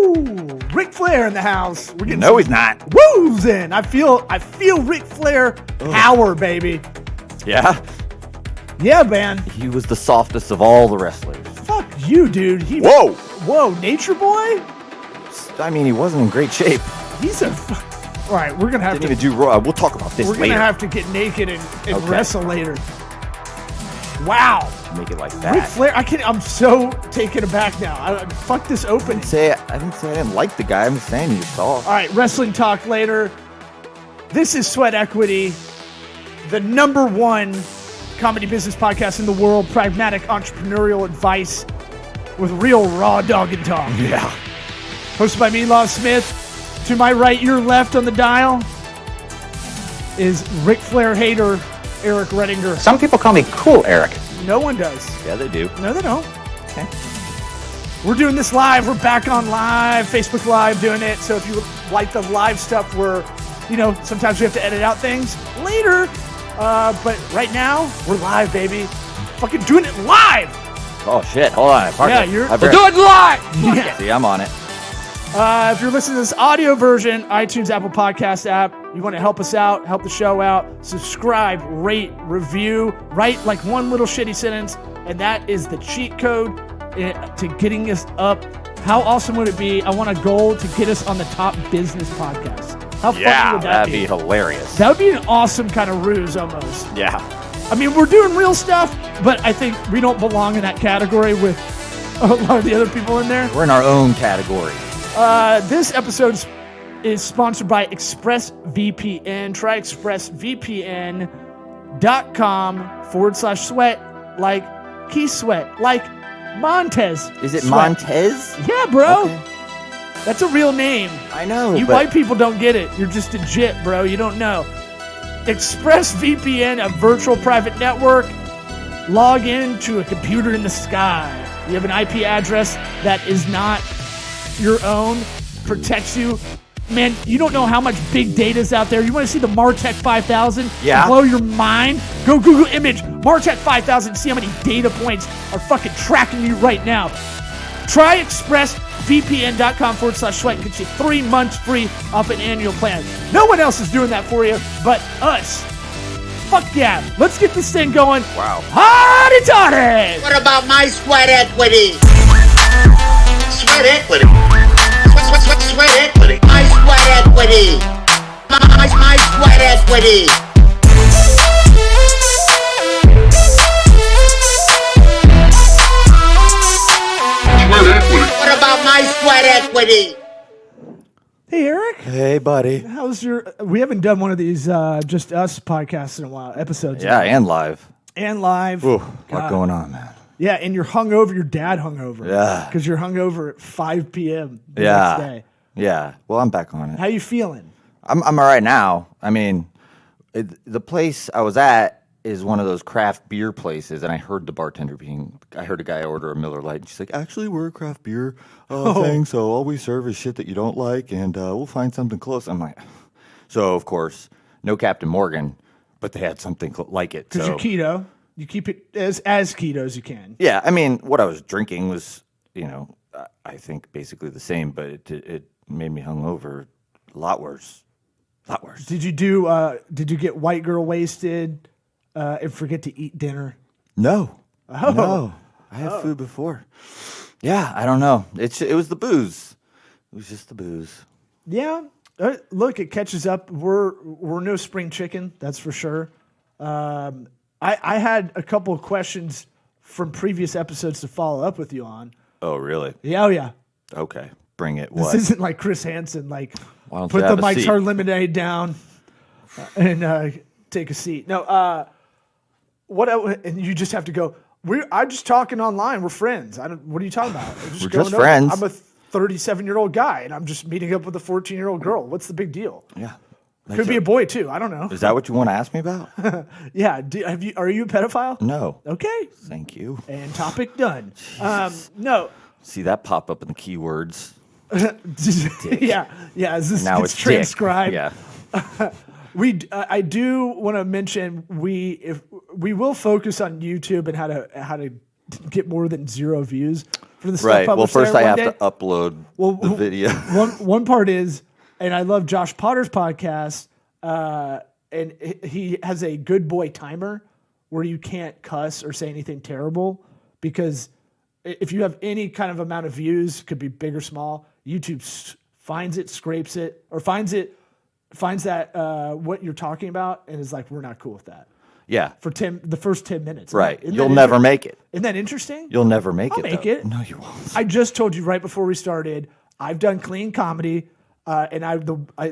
Woo! Ric Flair in the house. We're getting he's not. woos in. I feel Ric Flair power, baby. Yeah? Yeah, man. He was the softest of all the wrestlers. Fuck you, dude. Whoa, Nature Boy? I mean, he wasn't in great shape. He's a... All right, we're going to have Didn't even do Raw. We'll talk about this later. We're going to have to get naked and wrestle later. Wow. Make it like that. Ric Flair, I'm so taken aback now. Fuck this opening. I didn't say I didn't like the guy. I'm just saying you saw. All right, wrestling talk later. This is Sweat Equity, the #1 comedy business podcast in the world. Pragmatic entrepreneurial advice with real raw dog and talk. Yeah. Hosted by me, Law Smith. To my right, your left on the dial is Ric Flair hater Eric Redinger. Some people call me Cool Eric. No one does. Yeah, they do. No, they don't. Okay. We're doing this live. We're back on live, Facebook Live doing it. So if you like the live stuff where, sometimes we have to edit out things later. But right now, we're live, baby. Fucking doing it live. Oh, shit. Hold on. We're doing it live. Yeah. See, I'm on it. If you're listening to this audio version, iTunes, Apple Podcast app, you want to help us out, help the show out, subscribe, rate, review, write like one little shitty sentence, and that is the cheat code to getting us up. How awesome would it be? I want a goal to get us on the top business podcast. How funny would that be? That'd be hilarious. That would be an awesome kind of ruse almost. Yeah. I mean, we're doing real stuff, but I think we don't belong in that category with a lot of the other people in there. We're in our own category. This episode is sponsored by ExpressVPN. Try expressvpn.com/sweat, like Key Sweat, like Montez. Is it Sweat. Montez? Yeah, bro. Okay. That's a real name. I know. You white people don't get it. You're just a jit, bro. You don't know. ExpressVPN, a virtual private network. Log in to a computer in the sky. You have an IP address that is not your own, protects you. Man, you don't know how much big data is out there. You want to see the Martech 5000? Yeah. Blow your mind? Go Google image Martech 5000. See how many data points are fucking tracking you right now. Try expressvpn.com/sweat and get you 3 months free off an annual plan. No one else is doing that for you but us. Fuck yeah. Let's get this thing going. Wow. Hotty toddy! What about my sweat equity? Sweat equity. Sweat equity. My sweat equity. My sweat equity. What about my sweat equity? Hey, Eric. Hey, buddy. We haven't done one of these Just Us podcasts in a while, episodes. Yeah, and live. And live. Ooh, lot going on, man. Yeah, and you're hungover. Your dad hungover. Yeah. Because you're hungover at 5 p.m. the next day. Yeah. Well, I'm back on it. How you feeling? I'm all right now. I mean, the place I was at is one of those craft beer places, and I heard the bartender I heard a guy order a Miller Lite, and she's like, actually, we're a craft beer thing, so all we serve is shit that you don't like, and we'll find something close. I'm like, so, of course, no Captain Morgan, but they had something like it. Because you're keto. You keep it as keto as you can. Yeah, I mean, what I was drinking was, I think basically the same, but it made me hungover a lot worse. A lot worse. Did you get white girl wasted and forget to eat dinner? No. Oh. No. I had food before. Yeah, I don't know. It was the booze. It was just the booze. Yeah. Look, it catches up. We're no spring chicken, that's for sure. I had a couple of questions from previous episodes to follow up with you on. Oh, really? Yeah, oh yeah. Okay. Bring it. This What? isn't like Chris Hansen, like Why don't put you the have a Mike's seat? Hard Lemonade down and take a seat. No, and you just have to go, I'm just talking online. We're friends. What are you talking about? We're just friends. I'm a 37-year-old guy, and I'm just meeting up with a 14-year-old girl. What's the big deal? Yeah. Could be a boy, too. I don't know. Is that what you want to ask me about? Yeah. Are you a pedophile? No. Okay. Thank you. And topic done. No. See that pop up in the keywords. Yeah. Is this Now gets it's transcribed? Dick. Yeah. I do want to mention we will focus on YouTube and how to get more than 0 views for the stuff Right. Well, published first there I one have day. to upload the video. One part is, and I love Josh Potter's podcast, and he has a good boy timer where you can't cuss or say anything terrible, because if you have any kind of amount of views, could be big or small, YouTube finds it, scrapes it, or finds that what you're talking about, and is like, we're not cool with that. Yeah. For the first 10 minutes. Right. Isn't You'll that never make it. Isn't that interesting? You'll never make I'll it. make though. it. No, you won't. I just told you right before we started, I've done clean comedy, and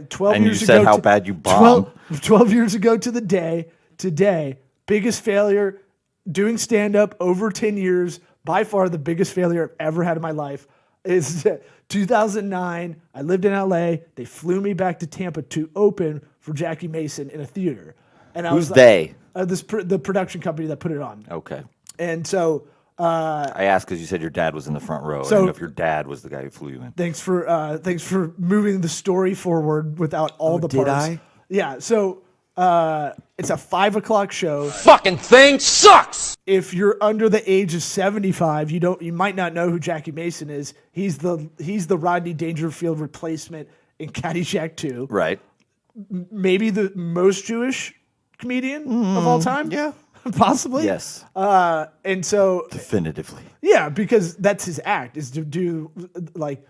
12 And you years said ago. how bad you bombed. 12 years ago to the day, today, biggest failure, doing stand-up over 10 years, by far the biggest failure I've ever had in my life, is 2009. I lived in LA. They flew me back to Tampa to open for Jackie Mason in a theater. And I Who's was they? The production company that put it on. Okay. And so I asked because you said your dad was in the front row. So- I didn't know if your dad was the guy who flew you in. thanks for moving the story forward without all the did parts. I? Yeah. So it's a 5 o'clock show. Fucking thing sucks. If you're under the age of 75, you might not know who Jackie Mason is. He's the Rodney Dangerfield replacement in Caddyshack 2. Right. Maybe the most Jewish comedian of all time. Yeah. Possibly. Yes. And so Definitively. yeah, because that's his act, is to do like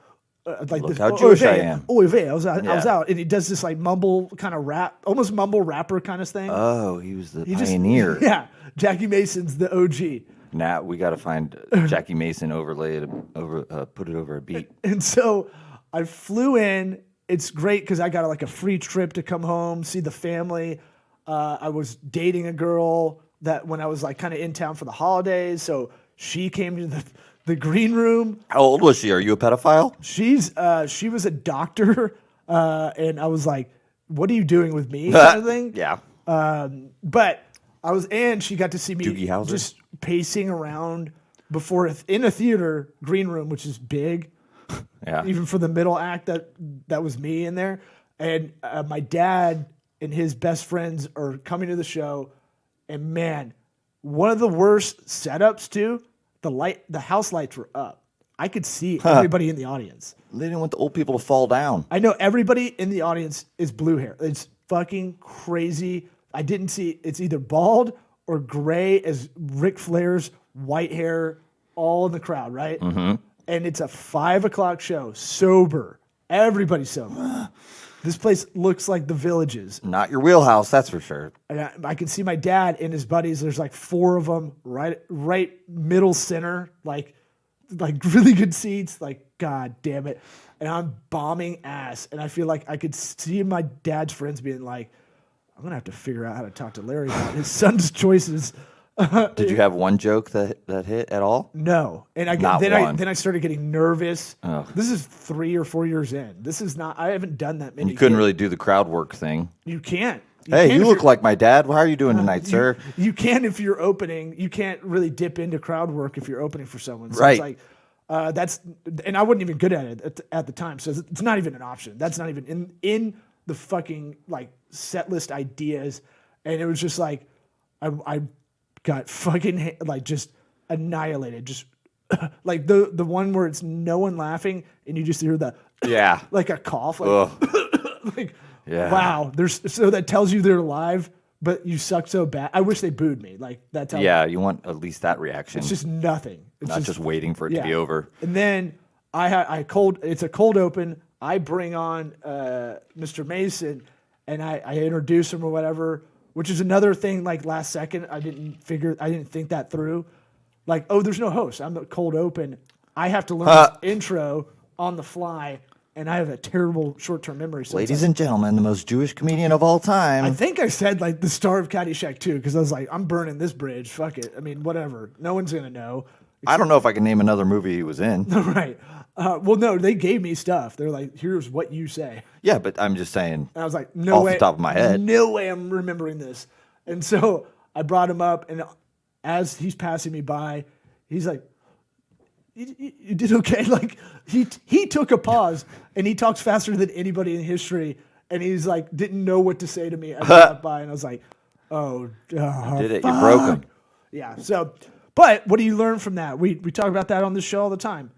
Look this. how Jewish I am. Oy vey, I was out, Yeah. and he does this like mumble kind of rap, almost mumble rapper kind of thing. Oh, he was the He just- pioneer. yeah, Jackie Mason's the OG. Now we got to find Jackie Mason overlay it put it over a beat. And so I flew in. It's great because I got like a free trip to come home, see the family. I was dating a girl that when I was like kind of in town for the holidays, so she came to the green room. How old was she? Are you a pedophile? She was a doctor, and I was like, "What are you doing with me?" kind of thing. Yeah. But and she got to see me Doogie Howser? just pacing around in a theater green room, which is big. Yeah. Even for the middle act, that was me in there. And my dad and his best friends are coming to the show. And man, one of the worst setups too, the house lights were up. I could see everybody in the audience. They didn't want the old people to fall down. I know everybody in the audience is blue hair. It's fucking crazy. I didn't see, it's either bald or gray as Ric Flair's white hair, all in the crowd, right? Mm-hmm. And it's a 5 o'clock show, sober. Everybody's sober. This place looks like the Villages. Not your wheelhouse, that's for sure. And I can see my dad and his buddies. There's like 4 of them, right middle center, like really good seats. Like, God damn it. And I'm bombing ass. And I feel like I could see my dad's friends being like, I'm going to have to figure out how to talk to Larry about his son's choices. Did you have one joke that hit at all? No. And Not one. then I started getting nervous. Oh. This is 3 or 4 years in. This is not, I haven't done that many. You couldn't gigs. really do the crowd work thing. You can't. Hey, can you if look you're- like my dad. How are you doing tonight, sir? You can if you're opening. You can't really dip into crowd work if you're opening for someone. So Right. It's like, and I wasn't even good at it at the time. So it's not even an option. That's not even in the fucking like set list ideas. And it was just like, I got fucking like just annihilated. Just like the one where it's no one laughing and you just hear the Yeah. like a cough. Like, Ugh. like Yeah. wow. So that tells you they're alive, but you suck so bad. I wish they booed me. Like that's how. Yeah, you want at least that reaction. It's just nothing. It's not just waiting for it yeah. to be over. And then it's a cold open. I bring on Mr. Mason and I introduce him or whatever, which is another thing. Like last second, I didn't think that through. Like, oh, there's no host. I'm the cold open. I have to learn this intro on the fly, and I have a terrible short-term memory. So Ladies and gentlemen, the most Jewish comedian of all time. I think I said like the star of Caddyshack 2 because I was like, I'm burning this bridge. Fuck it. I mean, whatever. No one's gonna know. I don't know if I can name another movie he was in. Right. Well, no, they gave me stuff. They're like, here's what you say. Yeah, but I'm just saying. And I was like, no Off way. the top of my head. No way I'm remembering this. And so I brought him up, and as he's passing me by, he's like, you did okay. Like he took a pause, and he talks faster than anybody in history. And he's like, didn't know what to say to me as I walked by. And I was like, oh, Did it? fuck. You broke him. Yeah. So, But what do you learn from that? We talk about that on this show all the time.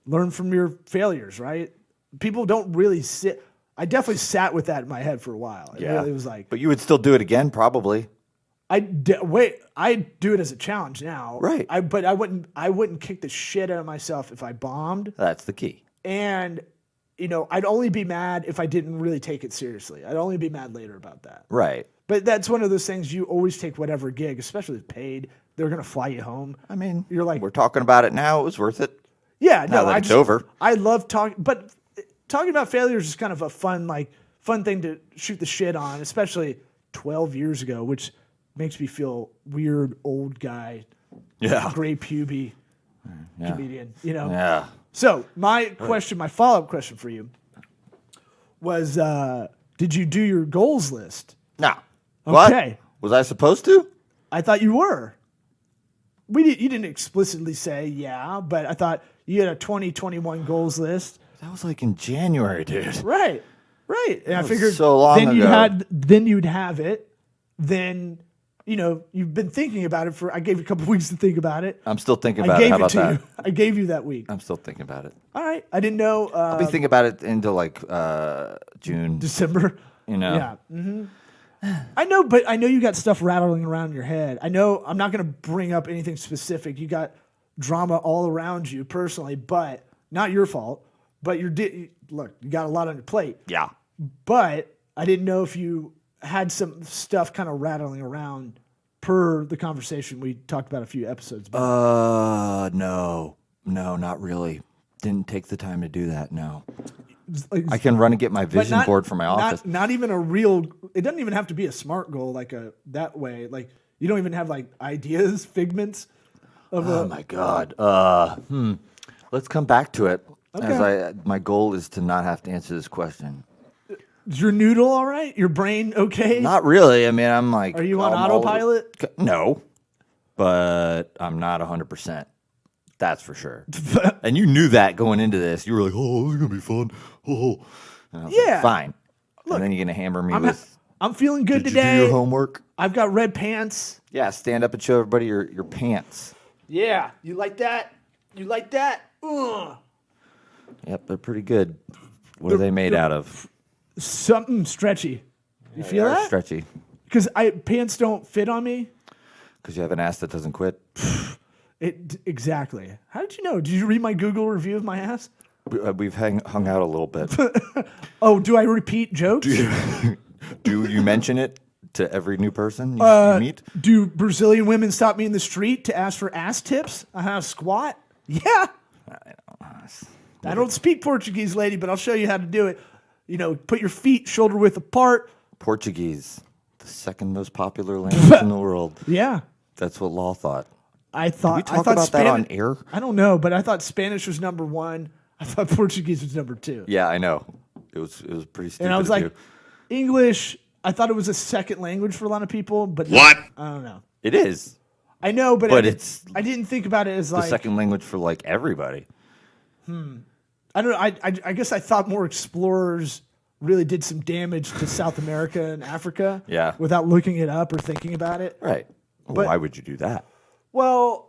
Learn from your failures, right? People don't really sit. I definitely sat with that in my head for a while. It really was like. But you would still do it again, probably. I do it as a challenge now. Right. But I wouldn't kick the shit out of myself if I bombed. That's the key. And, I'd only be mad if I didn't really take it seriously. I'd only be mad later about that. Right. But that's one of those things you always take whatever gig, especially if paid. They're going to fly you home. I mean, you're like, we're talking about it now. It was worth it. Yeah. Now that it's over. I love talking, but talking about failures is kind of a fun thing to shoot the shit on, especially 12 years ago, which makes me feel weird, old guy, gray puby comedian, Yeah. So my follow-up question for you was, did you do your goals list? No. Okay. What? Was I supposed to? I thought you were. You didn't explicitly say but I thought you had a 2021 goals list. That was like in January, dude. Right. And I figured so long ago. Then you'd have it. Then, you've been thinking about it I gave you a couple weeks to think about it. I'm still thinking about it. How about that? I gave you that week. I'm still thinking about it. All right. I didn't know. I'll be thinking about it into like June. December. Yeah. Mm-hmm. I know, but I know you got stuff rattling around in your head. I know I'm not going to bring up anything specific. You got drama all around you personally, but not your fault. But look, you got a lot on your plate. Yeah. But I didn't know if you had some stuff kind of rattling around per the conversation we talked about a few episodes back. No, not really. Didn't take the time to do that. No. Like, I can run and get my vision board from my office. Not even a real. It doesn't even have to be a SMART goal that way. Like you don't even have ideas, figments. Oh my God. Let's come back to it. Okay. My goal is to not have to answer this question. Is your noodle all right? Your brain okay? Not really. I mean, I'm like. Are you on autopilot? No, but I'm not 100%. That's for sure. And you knew that going into this. You were like, "Oh, this is gonna be fun." Oh, like, fine. Look, and then you're gonna hammer me with. I'm feeling good Did today. you do your homework? I've got red pants. Yeah, stand up and show everybody your pants. Yeah, you like that? You like that? Ugh. Yep, they're pretty good. What are they made out of? Something stretchy. You feel that? Stretchy. Because pants don't fit on me. Because you have an ass that doesn't quit. Exactly. How did you know? Did you read my Google review of my ass? We've hung out a little bit. Oh, do I repeat jokes? Do you mention it to every new person you meet? Do Brazilian women stop me in the street to ask for ass tips on how to squat? Yeah. I don't speak Portuguese, lady, but I'll show you how to do it. Put your feet shoulder width apart. Portuguese, the second most popular language in the world. Yeah. That's what Law thought. I thought. Did we talk about that on air? I don't know, but I thought Spanish was number 1. I thought Portuguese was number 2. Yeah, I know. It was pretty stupid. And I was like, English. I thought it was a second language for a lot of people, but What? I don't know. It is. I know, but it's I didn't think about it as the second language for everybody. I don't know. I guess I thought more explorers really did some damage to South America and Africa. Yeah. Without looking it up or thinking about it. Right. But- why would you do that? Well,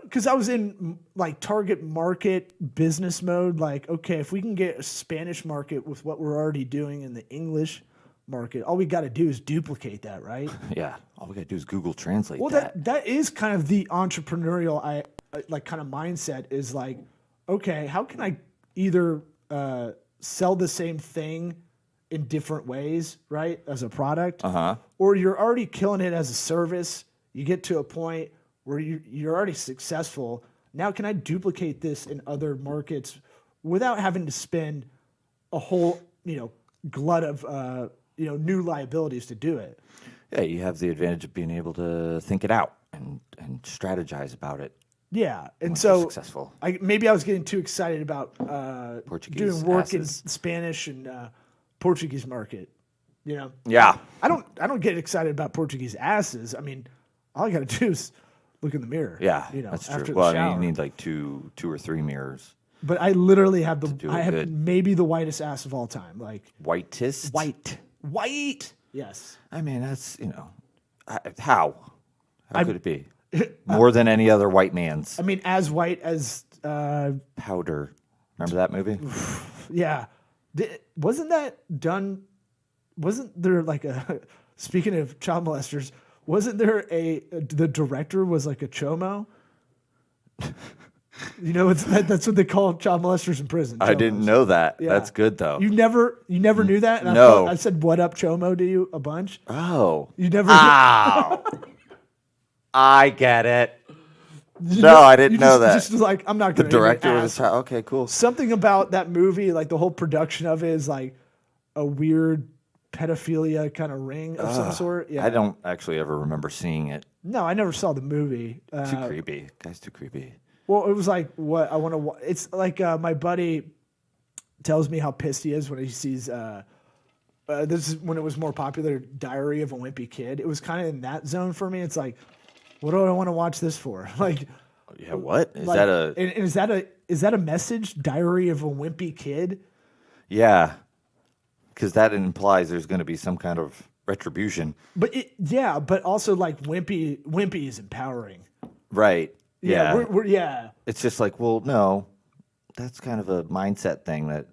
because I was in target market business mode. Okay, if we can get a Spanish market with what we're already doing in the English market, all we got to do is duplicate that, right? Yeah. All we got to do is Google Translate Well, that is kind of the entrepreneurial kind of mindset is okay, how can I either sell the same thing in different ways, right, as a product, or you're already killing it as a service. You get to a point where you're already successful. Now, can I duplicate this in other markets without having to spend a whole, glut of, new liabilities to do it? Yeah, you have the advantage of being able to think it out and strategize about it. Yeah, and Once so you're successful. maybe I was getting too excited about Portuguese doing work in asses. Spanish and Portuguese market. Yeah. I don't get excited about Portuguese asses. I mean, all I got to do is look in the mirror. Yeah, that's true. after Well, the shower. you need two or three mirrors. But I literally have good. maybe the whitest ass of all time. Whitest? White. Yes. I mean, that's, how could it be? More than any other white man's. I mean, as white as Powder. Remember that movie? yeah. Wasn't that done? Wasn't there like a speaking of child molesters? Wasn't there the director was like a chomo? You know, that's what they call child molesters in prison. I didn't know that. Yeah. That's good though. You never knew that? And No. I said, "What up, chomo?" to you a bunch. Oh. You never. Ow. I get it. No, I didn't know that. Just like I'm not The going to. director was okay, cool. Something about that movie, like the whole production of it, is like a weird pedophilia kind of ring of some sort. Yeah. I don't actually ever remember seeing it. No, I never saw the movie. Too creepy. Guy's too creepy. Well, it was like what I want to. It's like my buddy tells me how pissed he is when he sees. This is when it was more popular. Diary of a Wimpy Kid. It was kind of in that zone for me. It's like, what do I want to watch this for? Like, Yeah, what? Is like, that a and is that a message? Diary of a Wimpy Kid. Yeah. Because that implies there's going to be some kind of retribution. But but also like Wimpy is empowering. Right. Yeah. We're It's just like, well, no. That's kind of a mindset thing that,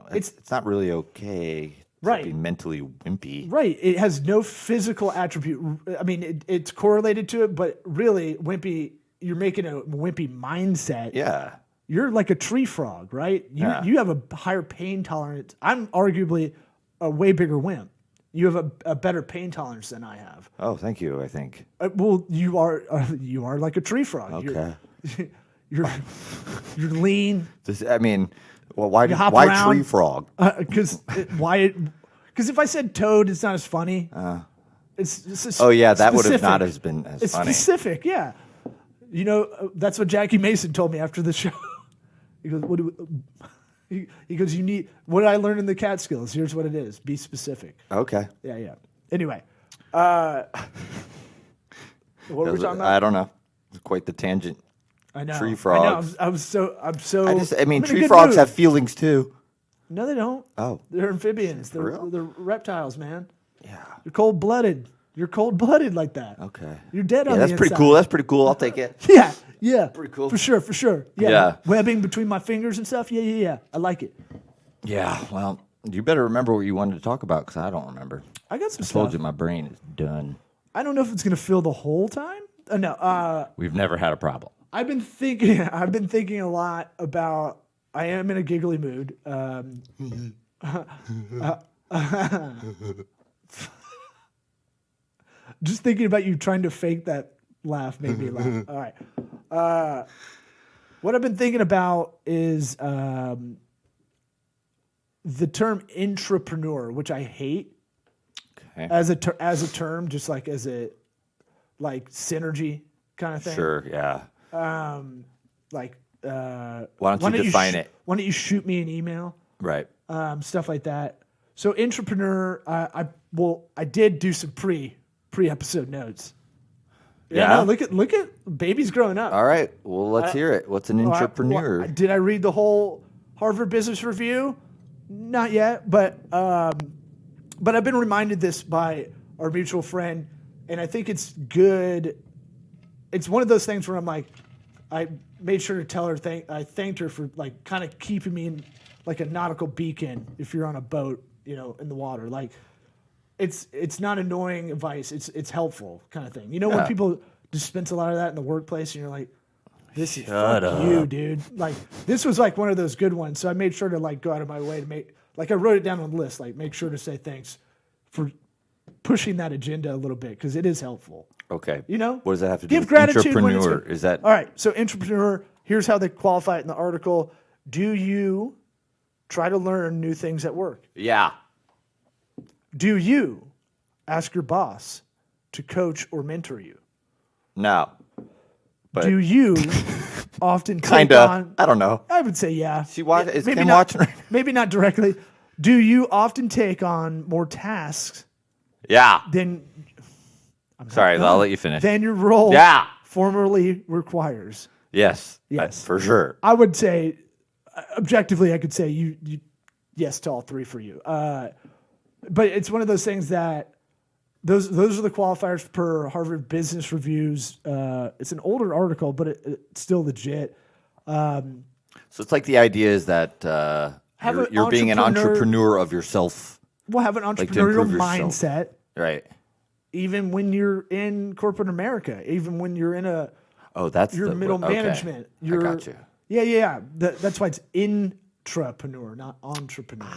it's not really okay to be mentally wimpy. Right. It has no physical attribute. I mean, it's correlated to it, but really, wimpy, you're making a wimpy mindset. Yeah. You're like a tree frog, right? You have a higher pain tolerance. I'm arguably a way bigger wimp. You have a better pain tolerance than I have. Oh, thank you, I think. Well, you are like a tree frog. Okay. You're lean. Why around. tree frog? Because if I said toad, it's not as funny. It's that would have not specific. been as It's funny. specific, yeah. That's what Jackie Mason told me after the show. He goes, "What do we, he goes, you need what I learned in the Catskills. Here's what it is. Be specific." Okay. Yeah. Anyway, what were we talking about? I don't know. It's quite the tangent. I know. Tree frogs. I know. I'm so. I'm in tree a frogs mood. have feelings too. No, they don't. Oh. They're amphibians. They're real? reptiles, man. Yeah. You're cold blooded. You're cold blooded like that. Okay. You're dead on the that's inside. pretty cool. That's pretty cool. I'll take it. Yeah. Pretty cool. For sure. Yeah. Yeah. Webbing between my fingers and stuff. Yeah. I like it. Yeah. Well, you better remember what you wanted to talk about because I don't remember. I got some I stuff. told you my brain is done. I don't know if it's gonna fill the whole time. No. We've never had a problem. I've been thinking a lot about. I am in a giggly mood. Just thinking about you trying to fake that laugh made me laugh. All right. What I've been thinking about is the term intrapreneur, which I hate as a term, just like as a synergy kind of thing. Sure. Yeah. Why don't you define it? Why don't you shoot me an email? Right. Stuff like that. So intrapreneur, I did do some pre-episode notes. Yeah. No, look at baby's growing up. All right. Well, let's hear it. What's an intrapreneur? Did I read the whole Harvard Business Review? Not yet, but I've been reminded this by our mutual friend, and I think it's good. It's one of those things where I'm like, I made sure to tell her I thanked her for like kind of keeping me in like a nautical beacon if you're on a boat, in the water. Like it's not annoying advice. It's helpful kind of thing. When people dispense a lot of that in the workplace and you're like, this is fuck you, dude. Like this was like one of those good ones. So I made sure to like go out of my way to make, like I wrote it down on the list, like make sure to say thanks for pushing that agenda a little bit because it is helpful. Okay. What does that have to do give with gratitude when it's intrapreneur? good. Is that all right? So intrapreneur, here's how they qualify it in the article. Do you try to learn new things at work? Yeah. Do you ask your boss to coach or mentor you? No. But do you often take kinda on? I don't know. I would say yeah. Is Kim not, watching right now? Maybe not directly. Do you often take on more tasks Yeah. than? Sorry, I'll let you finish. Than your role formerly requires. Yes. Yes. For sure. I would say, objectively, I could say you yes to all three for you. But it's one of those things that those are the qualifiers per Harvard Business Review's. It's an older article, but it's still legit. So it's like the idea is that you're being an entrepreneur of yourself. Well, have an like to entrepreneurial improve yourself. mindset, Right. even when you're in corporate America, even when you're in your middle management. I got you. Yeah. That's why it's intrapreneur, not entrepreneur.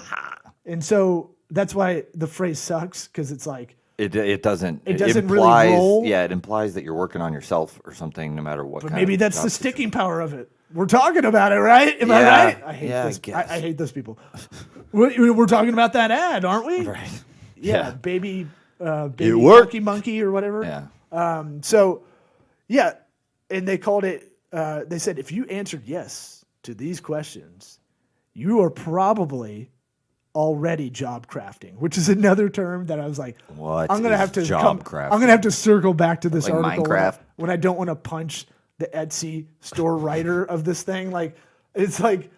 And so that's why the phrase sucks, because it's like It doesn't. It doesn't implies, really roll. Yeah, it implies that you're working on yourself or something, no matter what. But kind maybe of that's job the sticking power of it. We're talking about it, right? Am I Yeah, right? I hate yeah, I this. guess. I hate those people. We're talking about that ad, aren't we? Right. Yeah, baby It worked. monkey or whatever. Yeah. So, yeah, and they called it. They said if you answered yes to these questions, you are probably already job crafting, which is another term that I was like, What I'm gonna is have to job I'm crafting? gonna have to circle back to this Like article Minecraft? when I don't want to punch the Etsy store writer of this thing. Like, it's like,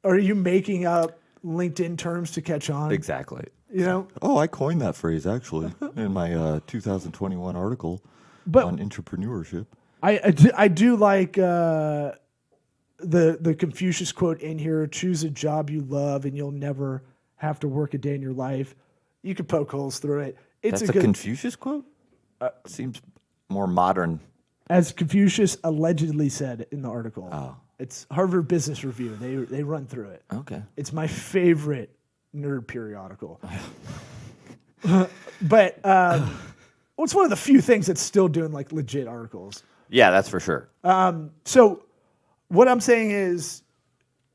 are you making up LinkedIn terms to catch on? Exactly. You know, Oh, I coined that phrase actually in my 2021 article But- on entrepreneurship. I do like the Confucius quote in here: "Choose a job you love, and you'll never have to work a day in your life." You can poke holes through it. It's That's a Confucius quote? Seems more modern. as Confucius allegedly said in the article. Oh. It's Harvard Business Review. They run through it. Okay. It's my favorite nerd periodical. But well, it's one of the few things that's still doing like legit articles. Yeah, that's for sure. So what I'm saying is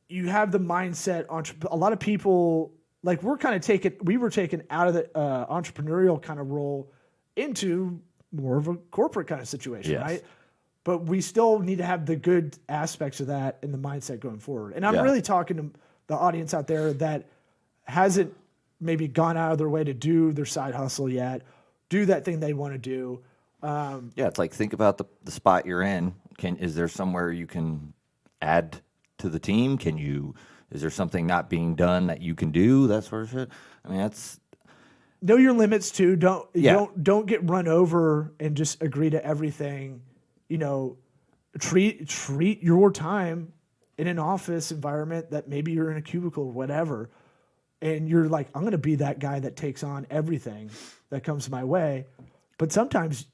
you have the mindset. A lot of people, like we were taken out of the entrepreneurial kind of role into more of a corporate kind of situation, Yes. right? But we still need to have the good aspects of that in the mindset going forward. And I'm Yeah. really talking to the audience out there that hasn't maybe gone out of their way to do their side hustle yet, do that thing they want to do. Yeah, it's like think about the spot you're in. Is there somewhere you can add to the team? Is there something not being done that you can do? That sort of shit. I mean, that's Know your limits too. Yeah. Don't get run over and just agree to everything. You know, treat your time in an office environment that maybe you're in a cubicle or whatever, and you're like, I'm going to be that guy that takes on everything that comes my way. But sometimes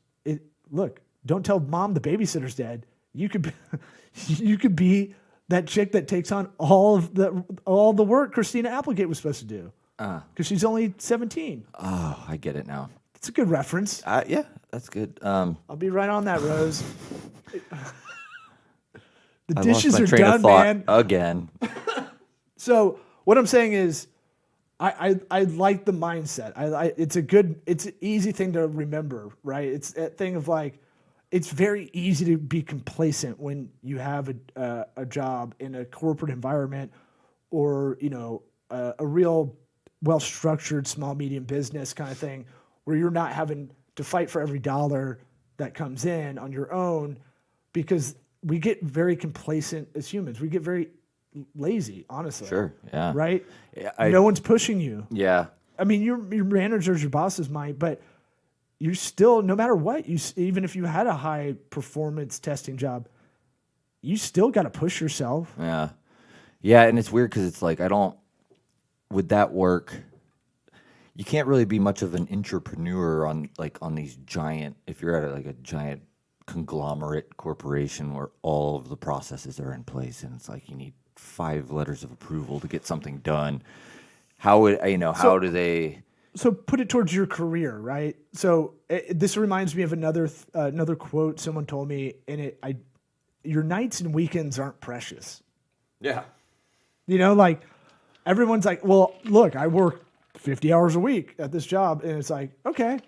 don't tell mom the babysitter's dead. You could be that chick that takes on all the work Christina Applegate was supposed to do. Because she's only 17. oh, I get it now. It's a good reference. Yeah, that's good. I'll be right on that, Rose. The I dishes lost my are train done, of thought man. again. So what I'm saying is, I like the mindset. It's an easy thing to remember, right? It's that thing of like, it's very easy to be complacent when you have a job in a corporate environment, or a real well-structured small medium business kind of thing, where you're not having to fight for every dollar that comes in on your own, because we get very complacent as humans. We get very lazy, honestly. Sure, yeah. Right? Yeah, No one's pushing you. Yeah, I mean, your managers, your bosses might, but you still, no matter what, even if you had a high performance testing job, you still got to push yourself. yeah, yeah. And it's weird because it's like with that work, you can't really be much of an entrepreneur on these giant. If you're at a giant conglomerate corporation where all of the processes are in place, and it's like you need 5 letters of approval to get something done. How do they? So put it towards your career, right? So this reminds me of another quote someone told me, and your nights and weekends aren't precious. Yeah. Like everyone's like, well, look, I work 50 hours a week at this job, and it's like, okay.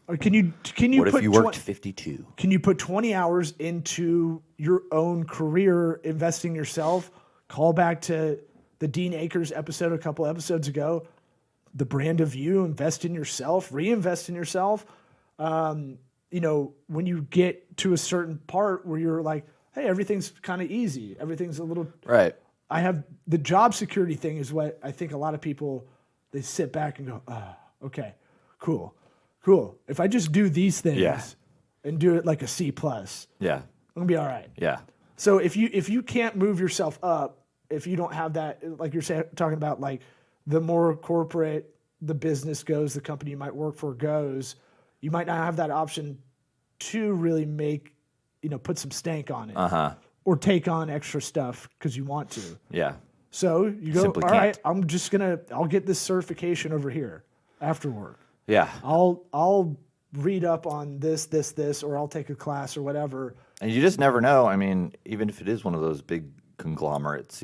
Or can you What put if you worked 52? Can you put 20 hours into your own career, investing yourself? Call back to the Dean Akers episode a couple episodes ago. The brand of you, invest in yourself, reinvest in yourself. When you get to a certain part where you're like, hey, everything's kind of easy. Everything's a little Right. I have the job security thing is what I think a lot of people, they sit back and go, oh, okay, cool. cool. If I just do these things Yeah. and do it like a C plus, Yeah. I'm gonna be all right. Yeah. So if you can't move yourself up, if you don't have that, like you're talking about, like the more corporate the business goes, the company you might work for goes, you might not have that option to really make, put some stank on it or take on extra stuff because you want to. Yeah. So you go, Simply all right, can't. I'll get this certification over here after work. Yeah. I'll read up on this, or I'll take a class or whatever. And you just never know. I mean, even if it is one of those big conglomerates,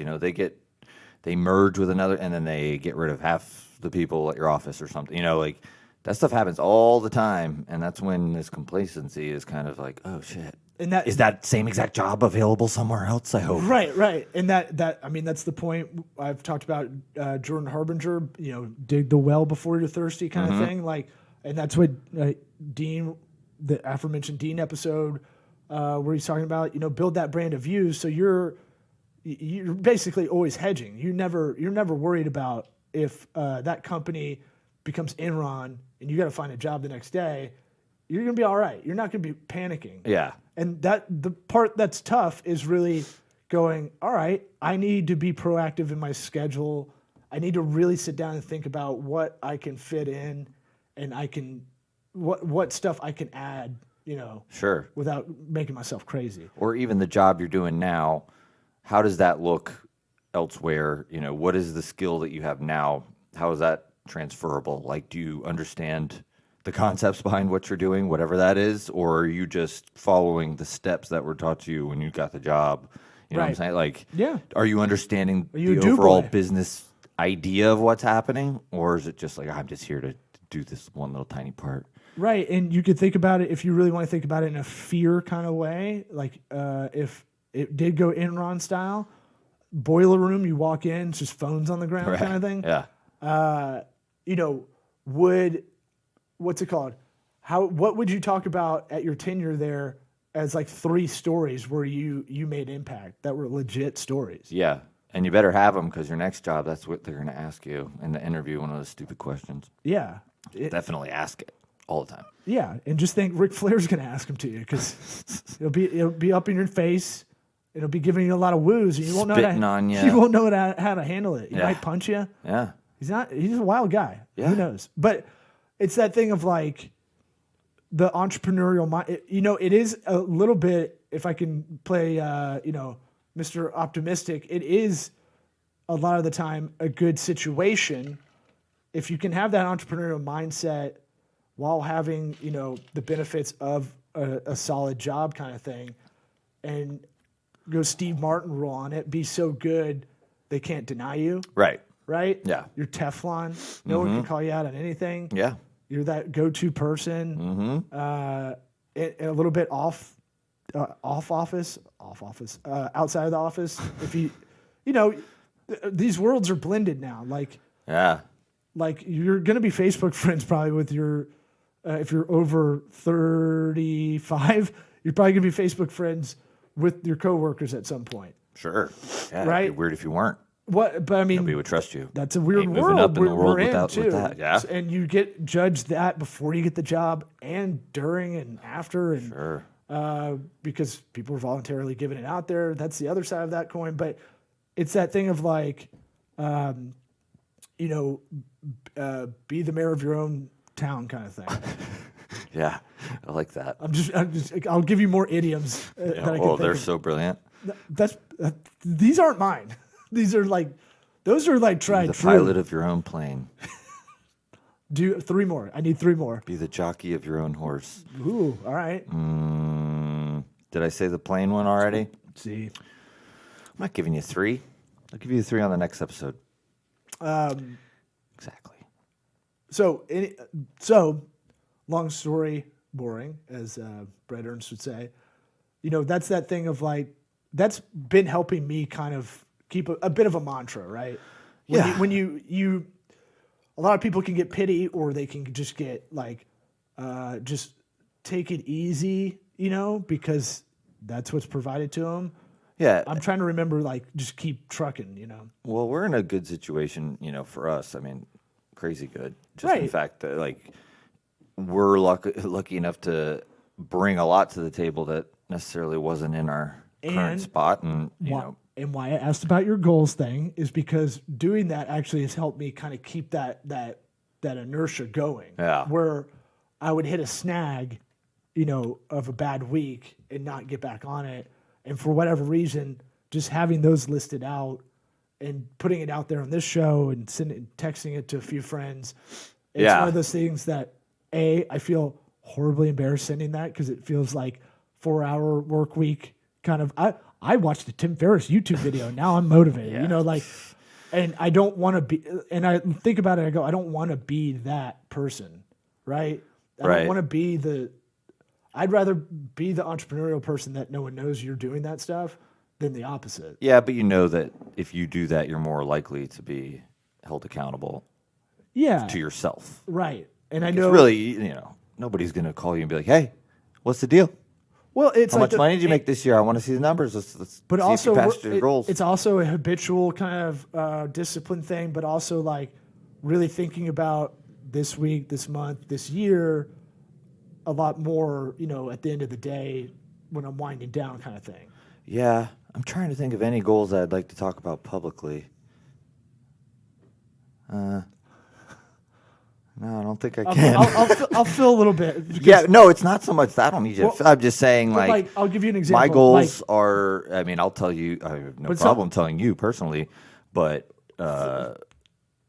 they merge with another and then they get rid of half the people at your office or something. Like that stuff happens all the time. And that's when this complacency is kind of like, oh shit. And that Is that same exact job available somewhere else? I hope. Right. And that's the point I've talked about. Jordan Harbinger, dig the well before you're thirsty kind of thing. Like, and that's what Dean, the aforementioned Dean episode, where he's talking about, build that brand of views. So you're basically always hedging. You're never worried about if that company becomes Enron and you got to find a job the next day. You're going to be all right. You're not going to be panicking. Yeah. And the part that's tough is really going, all right, I need to be proactive in my schedule. I need to really sit down and think about what I can fit in and what stuff I can add, Sure. without making myself crazy. Or even the job you're doing now, how does that look elsewhere? What is the skill that you have now? How is that transferable? Like, do you understand the concepts behind what you're doing, whatever that is, or are you just following the steps that were taught to you when you got the job? You know what I'm saying? Like, Yeah. Are you understanding you the a do overall boy? business idea of what's happening, or is it just like I'm just here to do this one little tiny part? Right. And you could think about it, if you really want to think about it in a fear kind of way, like if it did go Enron style, boiler room, you walk in, it's just phones on the ground kind of thing. Yeah. What's it called? What would you talk about at your tenure there as like 3 stories where you made impact that were legit stories? Yeah. And you better have them because your next job, that's what they're going to ask you in the interview, one of those stupid questions. Yeah. Definitely ask it all the time. Yeah. And just think Ric Flair's going to ask them to you because it'll be up in your face. It'll be giving you a lot of woos. And you won't know Spitting on you. You won't know how to handle it. He Yeah. might punch you. Yeah. He's a wild guy. Yeah. Who knows? But it's that thing of like the entrepreneurial mind. It is a little bit, if I can play, Mr. Optimistic, it is a lot of the time a good situation if you can have that entrepreneurial mindset while having, the benefits of a solid job kind of thing, and go Steve Martin rule on it, be so good they can't deny you. Right. Right? Yeah. You're Teflon. No one can call you out on anything. Yeah. You're that go-to person. A little bit off office, outside of the office. If these worlds are blended now. Yeah. Like you're going to be Facebook friends probably with your, if you're over 35, you're probably going to be Facebook friends with your coworkers at some point. Sure. Yeah. Right? It'd be weird if you weren't. But I mean, Nobody would trust you. that's a weird Ain't moving world up in the world we're in without- too. with that, yeah. And you get judged that before you get the job and during and after, and Sure. because people are voluntarily giving it out there. That's the other side of that coin. But it's that thing of like, be the mayor of your own town kind of thing. Yeah. I like that. I'll give you more idioms. That I can Oh, think they're of. so brilliant. These aren't mine. Those are like tried The true. pilot of your own plane. Do 3 more. I need 3 more. Be the jockey of your own horse. Ooh, all right. Did I say the plane one already? Let's see. I'm not giving you 3. I'll give you 3 on the next episode. Exactly. So, long story, boring, as Brett Ernst would say. That's that thing of like, that's been helping me kind of keep a bit of a mantra, right? When you a lot of people can get pity, or they can just get like, just take it easy, because that's what's provided to them. Yeah. I'm trying to remember, like, just keep trucking, Well, we're in a good situation, for us. I mean, crazy good. Just in Right. fact, that, like, we're lucky enough to bring a lot to the table that necessarily wasn't in our current spot. And, and why I asked about your goals thing is because doing that actually has helped me kind of keep that inertia going. Yeah. Where I would hit a snag, of a bad week and not get back on it. And for whatever reason, just having those listed out and putting it out there on this show and texting it to a few friends. It's one of those things that I feel horribly embarrassed sending that because it feels like 4-hour work week kind of. I watched the Tim Ferriss YouTube video. Now I'm motivated, and I don't want to be, and I think about it. I go, I don't want to be that person. Right. I don't want to be I'd rather be the entrepreneurial person that no one knows you're doing that stuff than the opposite. Yeah. But you know that if you do that, you're more likely to be held accountable. Yeah. To yourself. Right. And I know really, nobody's going to call you and be like, "Hey, what's the deal? Well, it's how like much money did you make this year? I want to see the numbers. Let's but see also, if you passed your goals." It's also a habitual kind of discipline thing, but also like really thinking about this week, this month, this year a lot more, at the end of the day when I'm winding down kind of thing. Yeah. I'm trying to think of any goals I'd like to talk about publicly. No, I don't think I can. I'll fill a little bit. Yeah, no, it's not so much that I don't need you. Well, I'm just saying, like, I'll give you an example. My goals are. I mean, I'll tell you. I have no problem telling you personally, but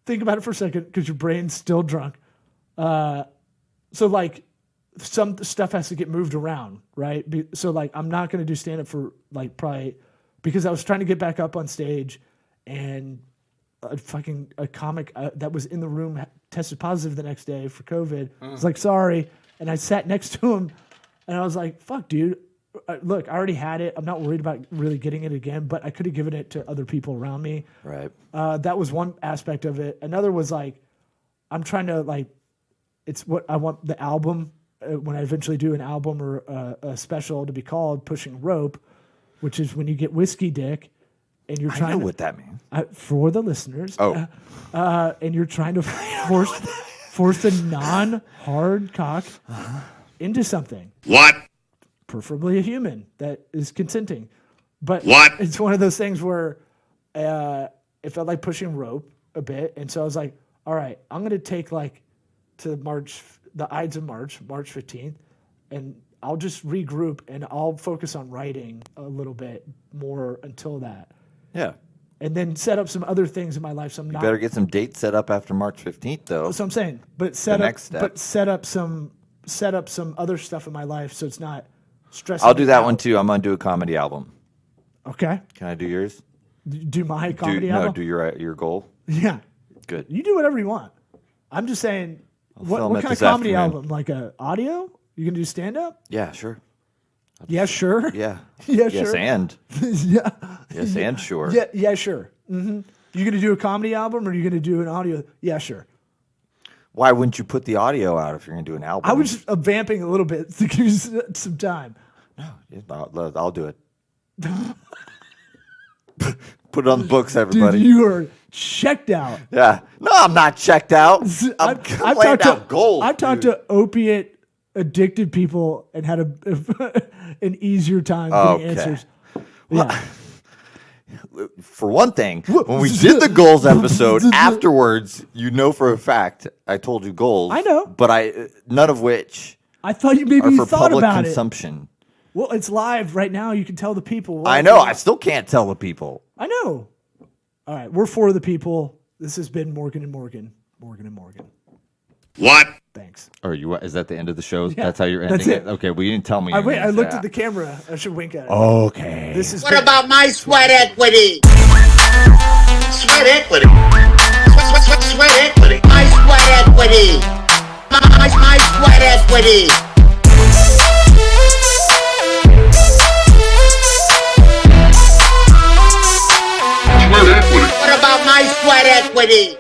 think about it for a second because your brain's still drunk. So like, some stuff has to get moved around, right? So like, I'm not going to do stand up for like probably because I was trying to get back up on stage, and a comic that was in the room tested positive the next day for COVID. I was like, sorry. And I sat next to him and I was like, fuck, dude. Look, I already had it. I'm not worried about really getting it again, but I could have given it to other people around me. Right. That was one aspect of it. Another was like, I'm trying to like, it's what I want the album, when I eventually do an album or a special, to be called Pushing Rope, which is when you get whiskey dick. And you're trying I know what that means. For the listeners. Oh. And you're trying to force a non-hard cock into something. What? Preferably a human that is consenting. But What? It's one of those things where it felt like pushing rope a bit. And so I was like, all right, I'm going to take like to the Ides of March 15th, and I'll just regroup and I'll focus on writing a little bit more until that. Yeah. And then set up some other things in my life. So I'm not. Better get some dates set up after March 15th, though. That's what I'm saying. But set up some other stuff in my life so it's not stressing. I'll do that one too. I'm gonna do a comedy album. Okay. Can I do yours? Do my comedy album? No, do your goal. Yeah. Good. You do whatever you want. I'm just saying. What kind of comedy album? Like a audio? You gonna do stand up? Yeah, sure. Yeah, sure. Yeah. Yeah, yes, sure. and. Yeah. Yes, and sure. Yeah, sure. Mm-hmm. You gonna do a comedy album or are you gonna do an audio? Yeah, sure. Why wouldn't you put the audio out if you're gonna do an album? I was just vamping a little bit to give you some time. No, I'll do it. Put it on the books, everybody. Dude, you are checked out. Yeah. No, I'm not checked out. I'm laying down gold. I've talked to opiate addicted people and had an easier time getting answers. Yeah. For one thing, when we did the goals episode afterwards, for a fact I told you goals. I know, but none of which I thought you maybe are for thought public about consumption. Well, it's live right now. You can tell the people. I know. I still can't tell the people. I know. All right, we're for the people. This has been Morgan and Morgan. Morgan and Morgan. What? Thanks. Is that the end of the show? Yeah, that's how you're ending it? Okay, well, you didn't tell me. I looked at the camera. I should wink at it. Okay. What about my sweat equity? Sweat equity. Sweat equity. My sweat equity. My sweat equity. What about my sweat equity?